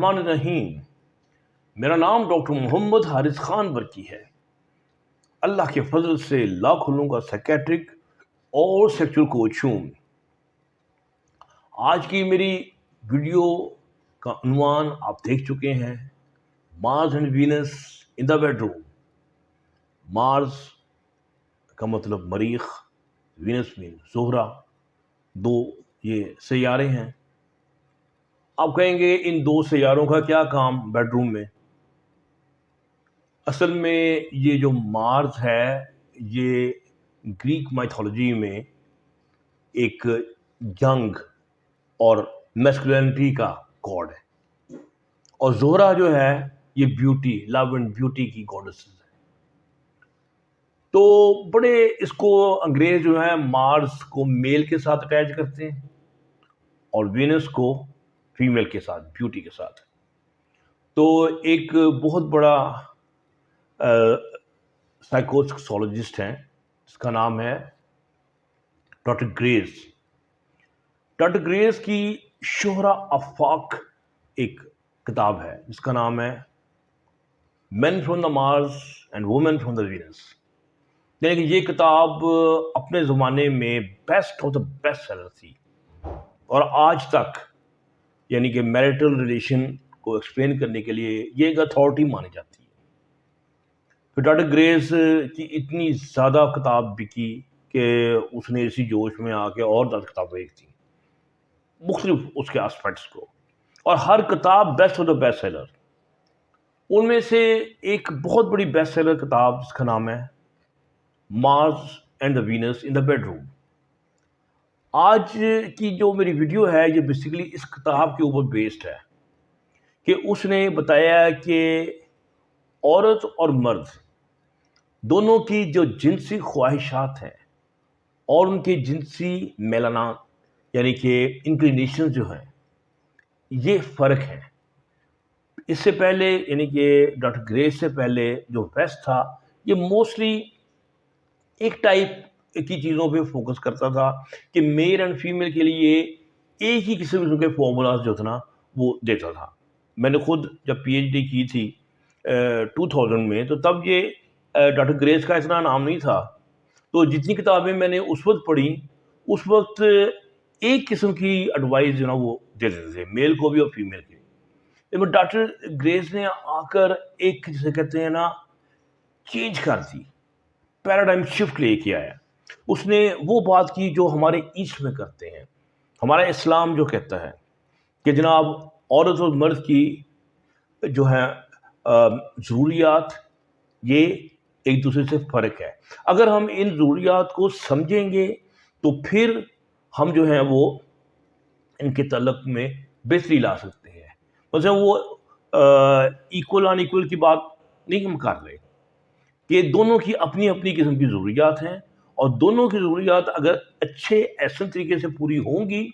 الرحمن الرحیم۔ میرا نام ڈاکٹر محمد حارث خان برکی ہے۔ اللہ کے فضل سے لاکھوں کا سیکیٹرک اور سیکچول کوچ ہوں۔ آج کی میری ویڈیو کا عنوان آپ دیکھ چکے ہیں، Mars and Venus in the bedroom. Mars کا مطلب مریخ، وینس مین زہرہ، دو یہ سیارے ہیں۔ آپ کہیں گے ان دو سیاروں کا کیا کام بیڈ روم میں؟ اصل میں یہ جو مارس ہے یہ گریک مائتھولوجی میں ایک جنگ اور میسکولینٹی کا گاڈ ہے، اور زہرہ جو ہے یہ بیوٹی، لو اینڈ بیوٹی کی گاڈس ہے۔ تو بڑے اس کو انگریز جو ہے مارس کو میل کے ساتھ اٹیچ کرتے ہیں اور وینس کو فیمیل کے ساتھ، بیوٹی کے ساتھ۔ تو ایک بہت بڑا سائیکوسیکسولوجسٹ ہیں جس کا نام ہے ڈاکٹر گریز۔ ڈاکٹر گریز کی شہرہ آفاق ایک کتاب ہے جس کا نام ہے men from the Mars and women from the Venus. یعنی کہ یہ کتاب اپنے زمانے میں best of the best seller تھی، اور آج تک یعنی کہ میرٹل ریلیشن کو ایکسپلین کرنے کے لیے یہ ایک اتھارٹی مانی جاتی ہے۔ پھر ڈاکٹر گریز کی اتنی زیادہ کتاب بکی کہ اس نے اسی جوش میں آ کے اور 10 کتابیں لکھی مختلف اس کے اسپیکٹس کو، اور ہر کتاب best of the best seller. ان میں سے ایک بہت بڑی بیسٹ سیلر کتاب جس کا نام ہے Mars and the Venus in the bedroom. آج کی جو میری ویڈیو ہے یہ بیسیکلی اس کتاب کے اوپر بیسڈ ہے کہ اس نے بتایا کہ عورت اور مرد دونوں کی جو جنسی خواہشات ہیں اور ان کے جنسی میلانات یعنی کہ انکلینیشن جو ہیں یہ فرق ہے۔ اس سے پہلے یعنی کہ ڈاکٹر گریز سے پہلے جو ویسٹ تھا یہ موسٹلی ایک ٹائپ کی چیزوں پہ فوکس کرتا تھا کہ میل اینڈ فیمیل کے لیے ایک ہی قسم کے فارمولاز جو تھا نا وہ دیتا تھا۔ میں نے خود جب پی ایچ ڈی کی تھی 2000 میں، تو تب یہ ڈاکٹر گریز کا اتنا نام نہیں تھا، تو جتنی کتابیں میں نے اس وقت پڑھی اس وقت ایک قسم کی ایڈوائز جو نا وہ دیتے تھے، میل کو بھی اور فیمیل کے بھی۔ ڈاکٹر گریز نے آ کر ایک جسے کہتے ہیں نا چینج کر دی، پیراڈائم شفٹ لے کے آیا۔ اس نے وہ بات کی جو ہمارے ایسٹ میں کرتے ہیں، ہمارا اسلام جو کہتا ہے کہ جناب عورت اور مرد کی جو ہے ضروریات یہ ایک دوسرے سے فرق ہے۔ اگر ہم ان ضروریات کو سمجھیں گے تو پھر ہم جو ہیں وہ ان کے تعلق میں بہتری لا سکتے ہیں۔ مثلا وہ ایکول آن ایکول کی بات نہیں ہم کر رہے کہ دونوں کی اپنی اپنی قسم کی ضروریات ہیں، اور دونوں کی ضروریات اگر اچھے ایسن طریقے سے پوری ہوں گی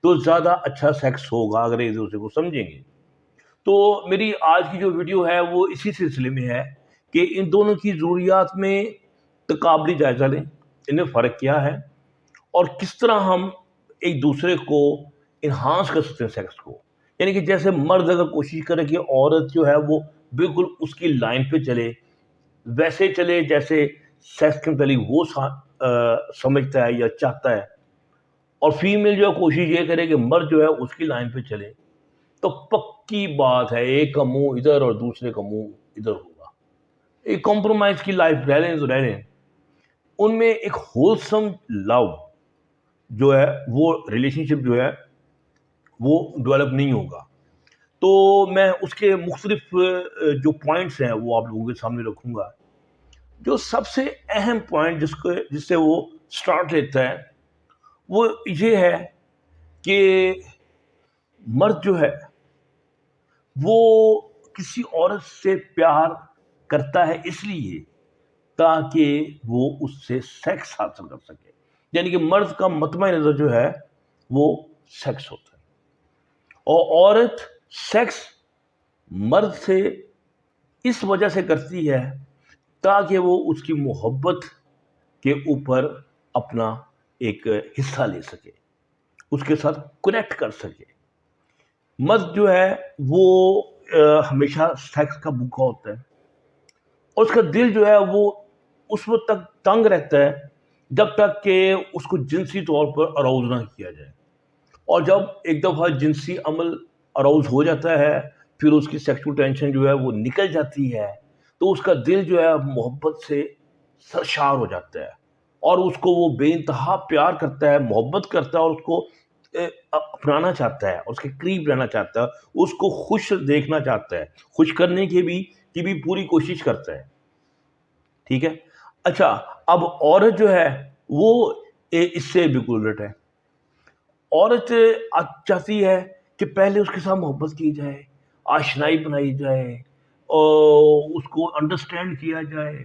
تو زیادہ اچھا سیکس ہوگا اگر ایک دوسرے کو سمجھیں گے۔ تو میری آج کی جو ویڈیو ہے وہ اسی سلسلے میں ہے کہ ان دونوں کی ضروریات میں تقابلی جائزہ لیں، ان میں فرق کیا ہے اور کس طرح ہم ایک دوسرے کو انہانس کر سکتے ہیں سیکس کو۔ یعنی کہ جیسے مرد اگر کوشش کرے کہ عورت جو ہے وہ بالکل اس کی لائن پہ چلے، ویسے چلے جیسے سیکس کے متعلق وہ سمجھتا ہے یا چاہتا ہے، اور فیمیل جو ہے کوشش یہ کرے کہ مرد جو ہے اس کی لائن پہ چلے، تو پکی بات ہے ایک کا منہ ادھر اور دوسرے کا منہ ادھر ہوگا۔ ایک کمپرومائز کی لائف رہ لیں ان میں ایک ہولسم لو جو ہے وہ ریلیشن شپ جو ہے وہ ڈیولپ نہیں ہوگا۔ تو میں اس کے مختلف جو پوائنٹس ہیں وہ آپ لوگوں کے سامنے رکھوں گا۔ جو سب سے اہم پوائنٹ جس سے وہ سٹارٹ لیتا ہے وہ یہ ہے کہ مرد جو ہے وہ کسی عورت سے پیار کرتا ہے اس لیے تاکہ وہ اس سے سیکس حاصل کر سکے۔ یعنی کہ مرد کا مطمع نظر جو ہے وہ سیکس ہوتا ہے، اور عورت سیکس مرد سے اس وجہ سے کرتی ہے تاکہ وہ اس کی محبت کے اوپر اپنا ایک حصہ لے سکے، اس کے ساتھ کنیکٹ کر سکے۔ مرد جو ہے وہ ہمیشہ سیکس کا بھوکا ہوتا ہے، اور اس کا دل جو ہے وہ اس وقت تک تنگ رہتا ہے جب تک کہ اس کو جنسی طور پر اراؤز نہ کیا جائے، اور جب ایک دفعہ جنسی عمل اراؤز ہو جاتا ہے، پھر اس کی سیکسول ٹینشن جو ہے وہ نکل جاتی ہے، تو اس کا دل جو ہے محبت سے سرشار ہو جاتا ہے، اور اس کو وہ بے انتہا پیار کرتا ہے، محبت کرتا ہے، اور اس کو اپنانا چاہتا ہے، اس کے قریب رہنا چاہتا ہے، اس کو خوش دیکھنا چاہتا ہے، خوش کرنے کی بھی پوری کوشش کرتا ہے، ٹھیک ہے۔ اچھا، اب عورت جو ہے وہ اس سے بالکل الٹ ہے۔ عورت چاہتی ہے کہ پہلے اس کے ساتھ محبت کی جائے، آشنائی بنائی جائے، اور اس کو انڈرسٹینڈ کیا جائے،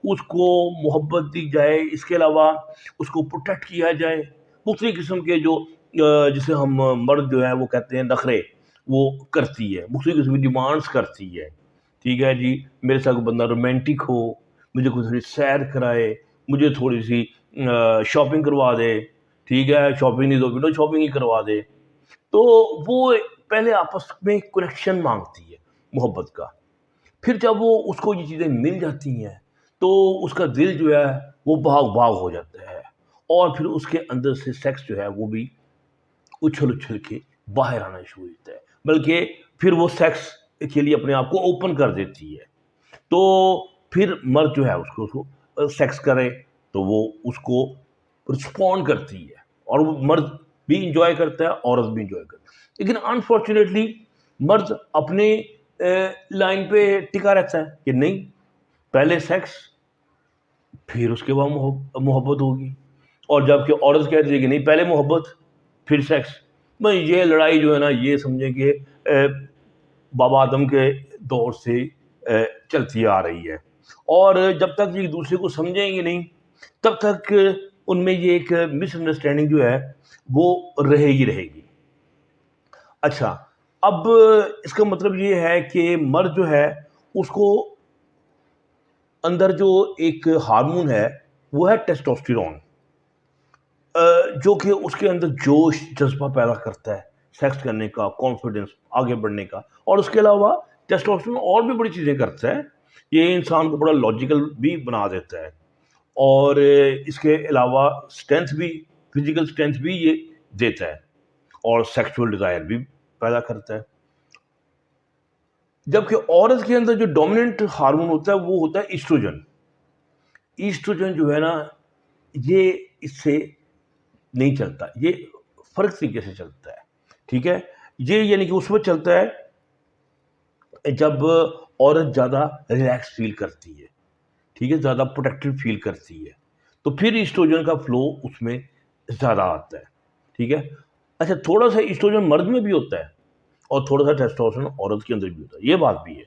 اس کو محبت دی جائے، اس کے علاوہ اس کو پروٹیکٹ کیا جائے، مختلف قسم کے جو جسے ہم مرد جو ہے وہ کہتے ہیں نخرے، وہ کرتی ہے، مختلف قسم کی ڈیمانڈس کرتی ہے، ٹھیک ہے جی، میرے ساتھ بندہ رومانٹک ہو، مجھے کوئی تھوڑی سیر کرائے، مجھے تھوڑی سی شاپنگ کروا دے، ٹھیک ہے، شاپنگ نہیں تو ونڈو شاپنگ ہی کروا دے، تو وہ پہلے آپس میں کنیکشن مانگتی ہے محبت کا، پھر جب وہ اس کو یہ چیزیں مل جاتی ہیں تو اس کا دل جو ہے وہ بھاگ بھاگ ہو جاتا ہے، اور پھر اس کے اندر سے سیکس جو ہے وہ بھی اچھل اچھل کے باہر آنا شروع ہوتا ہے، بلکہ پھر وہ سیکس کے لیے اپنے آپ کو اوپن کر دیتی ہے، تو پھر مرد جو ہے اس کو سیکس کرے تو وہ اس کو رسپونڈ کرتی ہے، اور وہ مرد بھی انجوائے کرتا ہے، عورت بھی انجوائے کرتی ہے، لیکن انفارچونیٹلی مرد اپنے لائن پہ ٹکا رہتا ہے کہ نہیں، پہلے سیکس پھر اس کے بعد محبت ہوگی، اور جب کہ عورت کہتی ہے کہ نہیں، پہلے محبت پھر سیکس۔ بھائی یہ لڑائی جو ہے نا، یہ سمجھیں کہ بابا آدم کے دور سے چلتی آ رہی ہے، اور جب تک یہ ایک دوسرے کو سمجھیں گے نہیں تب تک ان میں یہ ایک مس انڈرسٹینڈنگ جو ہے وہ رہے ہی رہے گی۔ اچھا، اب اس کا مطلب یہ ہے کہ مرد جو ہے اس کو اندر جو ایک ہارمون ہے وہ ہے ٹیسٹوسٹیرون، جو کہ اس کے اندر جوش جذبہ پیدا کرتا ہے سیکس کرنے کا، کانفیڈنس، آگے بڑھنے کا، اور اس کے علاوہ ٹیسٹوسٹیرون اور بھی بڑی چیزیں کرتا ہے، یہ انسان کو بڑا لاجیکل بھی بنا دیتا ہے، اور اس کے علاوہ اسٹرینتھ بھی، فزیکل اسٹرینتھ بھی یہ دیتا ہے، اور سیکسول ڈیزائر بھی پیدا کرتا ہے۔ جبکہ عورت کے اندر جو ڈومیننٹ ہارمون ہوتا ہے وہ ہوتا ہے ایسٹروجن۔ ایسٹروجن جو ہے نا، یہ اس سے نہیں چلتا، یہ فرق طریقے سے چلتا ہے، ٹھیک ہے، یہ یعنی کہ اس وقت چلتا ہے جب عورت زیادہ ریلیکس فیل کرتی ہے، ٹھیک ہے، زیادہ پروٹیکٹڈ فیل کرتی ہے، تو پھر ایسٹروجن کا فلو اس میں زیادہ آتا ہے، ٹھیک ہے۔ اچھا، تھوڑا سا ایسٹروجن مرد میں بھی ہوتا ہے اور تھوڑا سا ٹیسٹوسٹیرون عورت کے اندر بھی ہوتا ہے، یہ بات بھی ہے،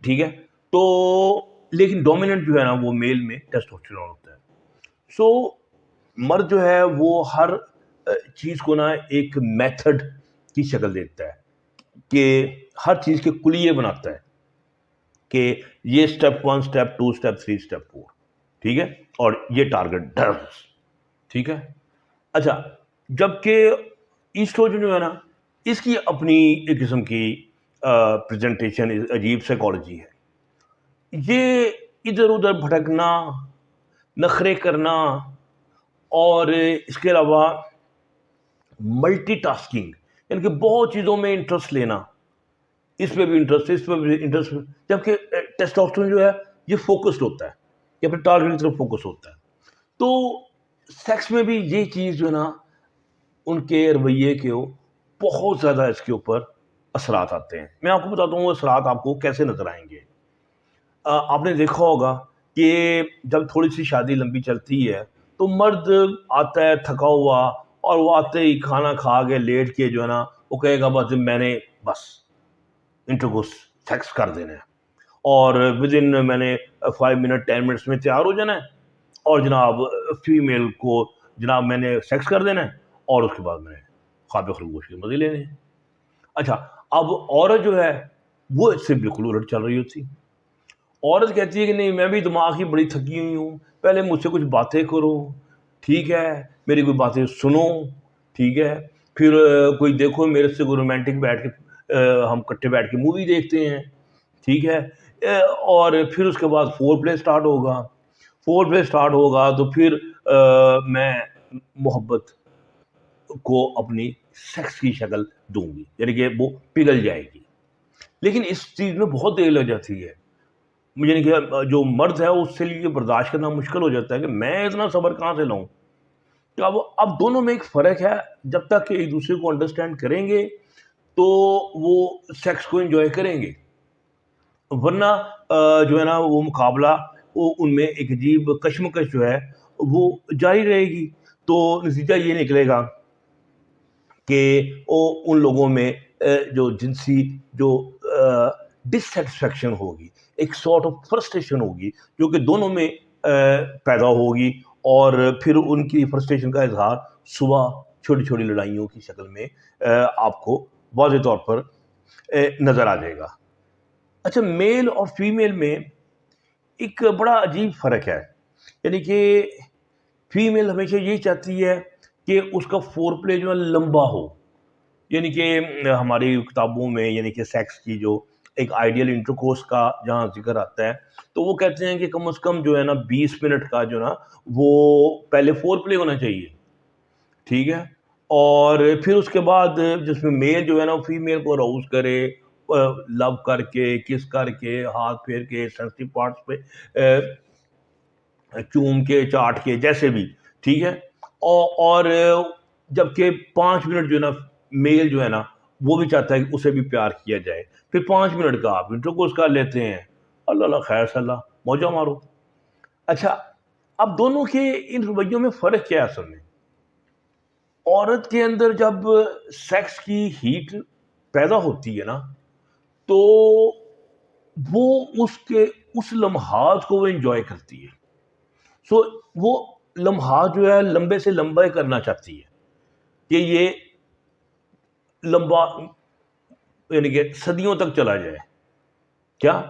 ٹھیک ہے، تو لیکن ڈومیننٹ جو ہے نا وہ میل میں ٹیسٹوسٹیرون ہوتا ہے۔ سو مرد جو ہے وہ ہر چیز کو نا ایک میتھڈ کی شکل دیتا ہے، کہ ہر چیز کے کلیے بناتا ہے، کہ یہ اسٹیپ 1، اسٹیپ 2، اسٹیپ 3، اسٹیپ 4، ٹھیک ہے، اور یہ ٹارگٹ ڈرز، ٹھیک ہے۔ اچھا، جبکہ ایسٹروجن جو ہے نا، اس کی اپنی ایک قسم کی پریزنٹیشن، عجیب سائیکالوجی ہے، یہ ادھر ادھر بھٹکنا، نخرے کرنا، اور اس کے علاوہ ملٹی ٹاسکنگ، یعنی کہ بہت چیزوں میں انٹرسٹ لینا، اس پہ بھی انٹرسٹ، اس پہ بھی انٹرسٹ، جبکہ ٹیسٹوسٹیرون جو ہے یہ فوکسڈ ہوتا ہے، یہ اپنے ٹارگٹ کی طرف فوکس ہوتا ہے۔ تو سیکس میں بھی یہ چیز جو ہے نا، ان کے رویے کے بہت زیادہ اس کے اوپر اثرات آتے ہیں۔ میں آپ کو بتاتا ہوں وہ اثرات آپ کو کیسے نظر آئیں گے۔ آپ نے دیکھا ہوگا کہ جب تھوڑی سی شادی لمبی چلتی ہے تو مرد آتا ہے تھکا ہوا، اور وہ آتے ہی کھانا کھا کے لیٹ کے جو ہے نا وہ کہے گا بس میں نے بس انٹرکورس سیکس کر دینا ہے، اور ودن میں نے 5 منٹ 10 منٹس میں تیار ہو جانا ہے، اور جناب فیمیل کو جناب میں نے سیکس کر دینا ہے، اور اس کے بعد میں نے خواب خرگوش کے مزے لینے ہیں۔ اچھا، اب عورت جو ہے وہ اس سے بالکل الٹ چل رہی ہوتی، عورت کہتی ہے کہ نہیں، میں بھی دماغ ہی بڑی تھکی ہوئی ہوں، پہلے مجھ سے کچھ باتیں کرو، ٹھیک ہے، میری کوئی باتیں سنو، ٹھیک ہے، پھر کوئی دیکھو میرے سے کوئی رومانٹک بیٹھ کے ہم کٹھے بیٹھ کے مووی دیکھتے ہیں، ٹھیک ہے، اور پھر اس کے بعد فور پلے سٹارٹ ہوگا، فور پلے سٹارٹ ہوگا تو پھر میں محبت کو اپنی سیکس کی شکل دوں گی، یعنی کہ وہ پگھل جائے گی. لیکن اس چیز میں بہت دیر لگ جاتی ہے، یعنی کہ جو مرد ہے اس سے لیے برداشت کرنا مشکل ہو جاتا ہے کہ میں اتنا صبر کہاں سے لاؤں. تو اب دونوں میں ایک فرق ہے، جب تک کہ ایک دوسرے کو انڈرسٹینڈ کریں گے تو وہ سیکس کو انجوائے کریں گے، ورنہ جو ہے نا وہ مقابلہ وہ ان میں ایک عجیب کشمکش جو ہے وہ جاری رہے گی. تو نتیجہ یہ نکلے گا کہ ان لوگوں میں جو جنسی جو ڈسسیٹسفیکشن ہوگی، ایک سارٹ آف فرسٹریشن ہوگی جو کہ دونوں میں پیدا ہوگی، اور پھر ان کی فرسٹریشن کا اظہار صبح چھوٹی چھوٹی لڑائیوں کی شکل میں آپ کو واضح طور پر نظر آ جائے گا. اچھا، میل اور فیمیل میں ایک بڑا عجیب فرق ہے، یعنی کہ فیمیل ہمیشہ یہ چاہتی ہے کہ اس کا فور پلے جو ہے لمبا ہو، یعنی کہ ہماری کتابوں میں یعنی کہ سیکس کی جو ایک آئیڈیل انٹرکورس کا جہاں ذکر آتا ہے تو وہ کہتے ہیں کہ کم از کم جو ہے نا 20 منٹ کا جو نا وہ پہلے فور پلے ہونا چاہیے، ٹھیک ہے، اور پھر اس کے بعد جس میں میل جو ہے نا فیمیل کو اراؤز کرے، لو کر کے، کس کر کے، ہاتھ پھیر کے، سینسٹیو پارٹس پہ چوم کے، چاٹ کے، جیسے بھی، ٹھیک ہے، اور جبکہ 5 منٹ جو ہے نا میل جو ہے نا وہ بھی چاہتا ہے کہ اسے بھی پیار کیا جائے. پھر 5 منٹ کا آپ انٹرکورس کر لیتے ہیں، اللہ اللہ خیر صلی اللہ، موجہ مارو. اچھا، اب دونوں کے ان رویوں میں فرق کیا ہے اصل میں؟ عورت کے اندر جب سیکس کی ہیٹ پیدا ہوتی ہے نا تو وہ اس لمحات کو وہ انجوائے کرتی ہے. سو وہ لمحات جو ہے لمبے سے لمبا کرنا چاہتی ہے کہ یہ لمبا یعنی کہ صدیوں تک چلا جائے. کیا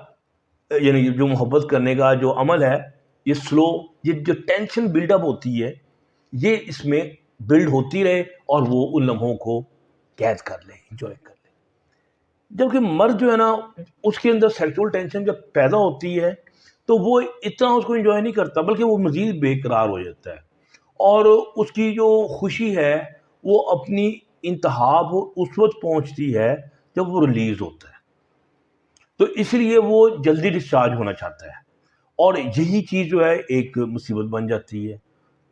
یعنی جو محبت کرنے کا جو عمل ہے یہ سلو، یہ جو ٹینشن بلڈ اپ ہوتی ہے یہ اس میں بلڈ ہوتی رہے اور وہ ان لمحوں کو قید کر لے، انجوائے کر لے. جبکہ مرد جو ہے نا اس کے اندر سیکچول ٹینشن جب پیدا ہوتی ہے تو وہ اتنا اس کو انجوائے نہیں کرتا، بلکہ وہ مزید بے قرار ہو جاتا ہے، اور اس کی جو خوشی ہے وہ اپنی انتہا اس وقت پہنچتی ہے جب وہ ریلیز ہوتا ہے. تو اس لیے وہ جلدی ڈسچارج ہونا چاہتا ہے، اور یہی چیز جو ہے ایک مصیبت بن جاتی ہے.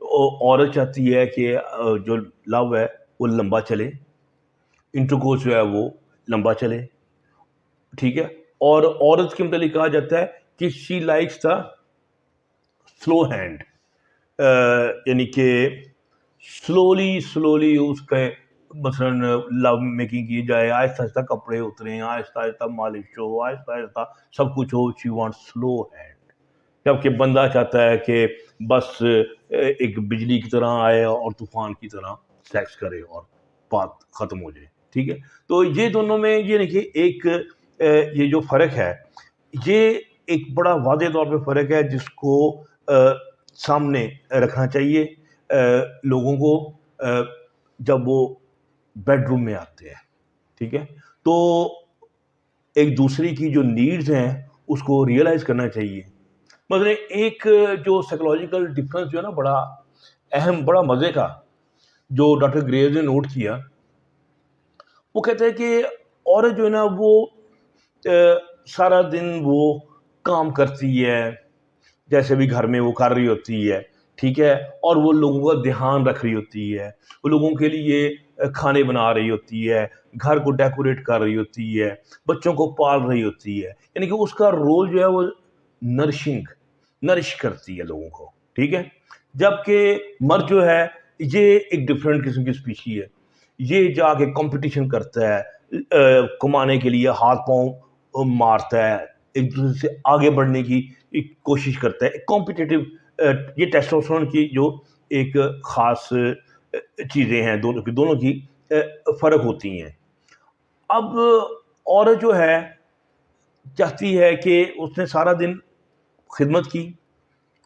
عورت چاہتی ہے کہ جو لو ہے وہ لمبا چلے، انٹرکورس جو ہے وہ لمبا چلے، ٹھیک ہے، اور عورت کے متعلق کہا جاتا ہے کہ she likes the slow hand, یعنی کہ سلولی اس کے مثلاً لو میکنگ کی جائے، آہستہ آہستہ کپڑے اتریں، آہستہ آہستہ مالش ہو، آہستہ آہستہ سب کچھ ہو. She want slow hand. جبکہ بندہ چاہتا ہے کہ بس ایک بجلی کی طرح آئے اور طوفان کی طرح سیکس کرے اور بات ختم ہو جائے، ٹھیک ہے. تو یہ دونوں میں یہ نہیں کہ ایک یہ جو فرق ہے یہ ایک بڑا واضح طور پہ فرق ہے جس کو سامنے رکھنا چاہیے لوگوں کو جب وہ بیڈ روم میں آتے ہیں، ٹھیک ہے. تو ایک دوسرے کی جو نیڈز ہیں اس کو ریئلائز کرنا چاہیے. مثلا ایک جو سائیکولوجیکل ڈفرینس جو ہے نا بڑا اہم، بڑا مزے کا، جو ڈاکٹر گریوز نے نوٹ کیا، وہ کہتے ہیں کہ عورت جو ہے نا وہ سارا دن وہ کام کرتی ہے جیسے بھی گھر میں وہ کر رہی ہوتی ہے، ٹھیک ہے، اور وہ لوگوں کا دھیان رکھ رہی ہوتی ہے، وہ لوگوں کے لیے کھانے بنا رہی ہوتی ہے، گھر کو ڈیکوریٹ کر رہی ہوتی ہے، بچوں کو پال رہی ہوتی ہے، یعنی کہ اس کا رول جو ہے وہ نرش کرتی ہے لوگوں کو، ٹھیک ہے. جبکہ مرد جو ہے یہ ایک ڈفرینٹ قسم کی اسپیشی ہے، یہ جا کے کمپٹیشن کرتا ہے، کمانے کے لیے ہاتھ پاؤں مارتا ہے، ایک دوسرے سے آگے بڑھنے کی کوشش کرتا ہے، کمپٹیٹیو. یہ ٹیسٹوسٹیرون کی جو ایک خاص چیزیں ہیں، دونوں کی فرق ہوتی ہیں. اب عورت جو ہے چاہتی ہے کہ اس نے سارا دن خدمت کی،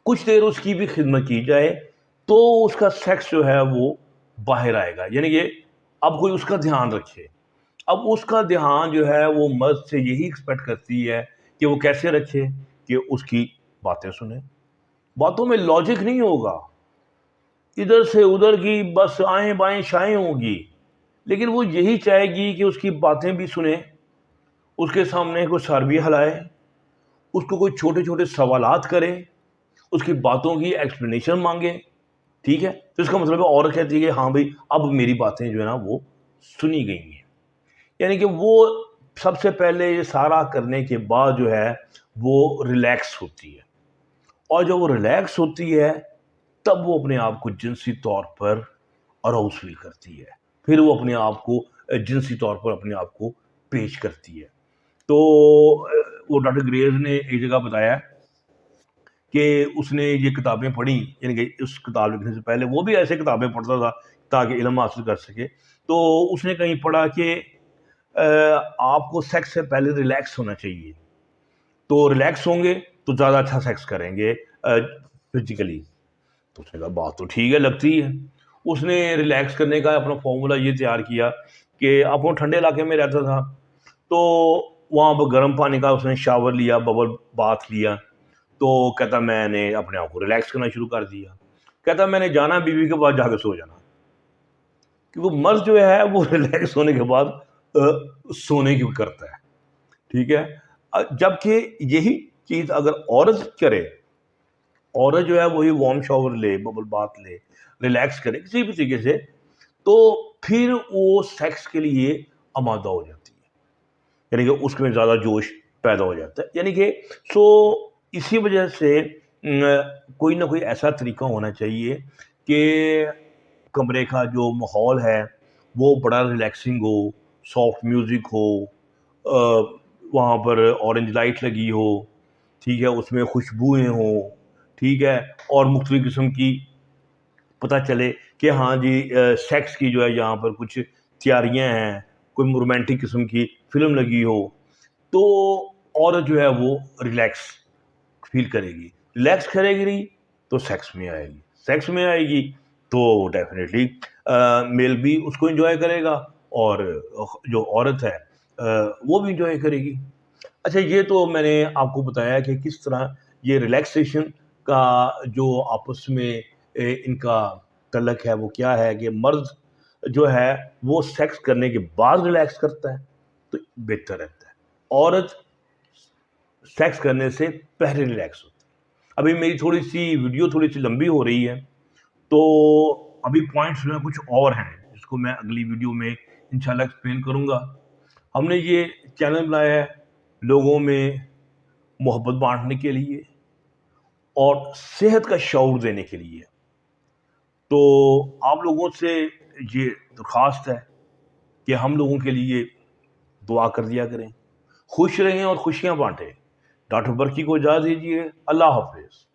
کچھ دیر اس کی بھی خدمت کی جائے تو اس کا سیکس جو ہے وہ باہر آئے گا، یعنی کہ اب کوئی اس کا دھیان رکھے. اب اس کا دھیان جو ہے وہ مرد سے یہی ایکسپیکٹ کرتی ہے کہ وہ کیسے رکھے کہ اس کی باتیں سنیں. باتوں میں لاجک نہیں ہوگا، ادھر سے ادھر کی بس آئیں بائیں شائیں ہوگی، لیکن وہ یہی چاہے گی کہ اس کی باتیں بھی سنیں، اس کے سامنے کوئی سر بھی ہلائے، اس کو کوئی چھوٹے چھوٹے سوالات کرے، اس کی باتوں کی ایکسپلینیشن مانگے. ٹھیک ہے، تو اس کا مطلب ہے عورت کہتی ہے کہ ہاں بھائی اب میری باتیں جو ہے نا وہ سنی گئی ہیں. یعنی کہ وہ سب سے پہلے یہ سارا کرنے کے بعد جو ہے وہ ریلیکس ہوتی ہے، اور جب وہ ریلیکس ہوتی ہے تب وہ اپنے آپ کو جنسی طور پر اراؤز فیل کرتی ہے، پھر وہ اپنے آپ کو جنسی طور پر اپنے آپ کو پیش کرتی ہے. تو وہ ڈاکٹر گریز نے ایک جگہ بتایا کہ اس نے یہ کتابیں پڑھی، یعنی کہ اس کتاب لکھنے سے پہلے وہ بھی ایسے کتابیں پڑھتا تھا تاکہ علم حاصل کر سکے. تو اس نے کہیں پڑھا کہ آپ کو سیکس سے پہلے ریلیکس ہونا چاہیے، تو ریلیکس ہوں گے تو زیادہ اچھا سیکس کریں گے فزیکلی. تو اس نے کہا بات تو ٹھیک ہے لگتی ہے. اس نے ریلیکس کرنے کا اپنا فارمولا یہ تیار کیا کہ اب وہ ٹھنڈے علاقے میں رہتا تھا تو وہاں پر گرم پانی کا اس نے شاور لیا، ببل باتھ لیا. تو کہتا میں نے اپنے آپ کو ریلیکس کرنا شروع کر دیا. کہتا میں نے جانا بیوی کے بعد جا کے سو جانا، کہ وہ مرد جو ہے وہ ریلیکس ہونے کے بعد سونے کی کرتا ہے. ٹھیک ہے، جبکہ یہی چیز اگر عورت کرے، عورت جو ہے وہی وارم شاور لے، ببل بات لے، ریلیکس کرے کسی بھی طریقے سے، تو پھر وہ سیکس کے لیے آمادہ ہو جاتی ہے، یعنی کہ اس میں زیادہ جوش پیدا ہو جاتا ہے. یعنی کہ اسی وجہ سے کوئی نہ کوئی ایسا طریقہ ہونا چاہیے کہ کمرے کا جو ماحول ہے وہ بڑا ریلیکسنگ ہو، سافٹ میوزک ہو، وہاں پر اورنج لائٹ لگی ہو، ٹھیک ہے، اس میں خوشبوئیں ہوں، ٹھیک ہے، اور مختلف قسم کی پتہ چلے کہ ہاں جی سیکس کی جو ہے یہاں پر کچھ تیاریاں ہیں، کوئی رومانٹک قسم کی فلم لگی ہو، تو عورت جو ہے وہ ریلیکس فیل کرے گی. ریلیکس کرے گی تو سیکس میں آئے گی، سیکس میں آئے گی تو ڈیفینیٹلی میل بھی اس کو انجوائے کرے گا، اور جو عورت ہے وہ بھی انجوائے کرے گی. اچھا، یہ تو میں نے آپ کو بتایا کہ کس طرح یہ ریلیکسیشن کا جو آپس میں ان کا تعلق ہے وہ کیا ہے، کہ مرد جو ہے وہ سیکس کرنے کے بعد ریلیکس کرتا ہے تو بہتر رہتا ہے، عورت سیکس کرنے سے پہلے ریلیکس ہوتا ہے. ابھی میری تھوڑی سی ویڈیو تھوڑی سی لمبی ہو رہی ہے، تو ابھی پوائنٹس جو ہیں کچھ اور ہیں جس کو میں اگلی ویڈیو میں انشاءاللہ ایکسپلین کروں گا. ہم نے یہ چینل بنایا ہے لوگوں میں محبت بانٹنے کے لیے اور صحت کا شعور دینے کے لیے. تو آپ لوگوں سے یہ درخواست ہے کہ ہم لوگوں کے لیے دعا کر دیا کریں، خوش رہیں اور خوشیاں بانٹیں. ڈاکٹر برقی کو اجازت دیجیے. اللہ حافظ.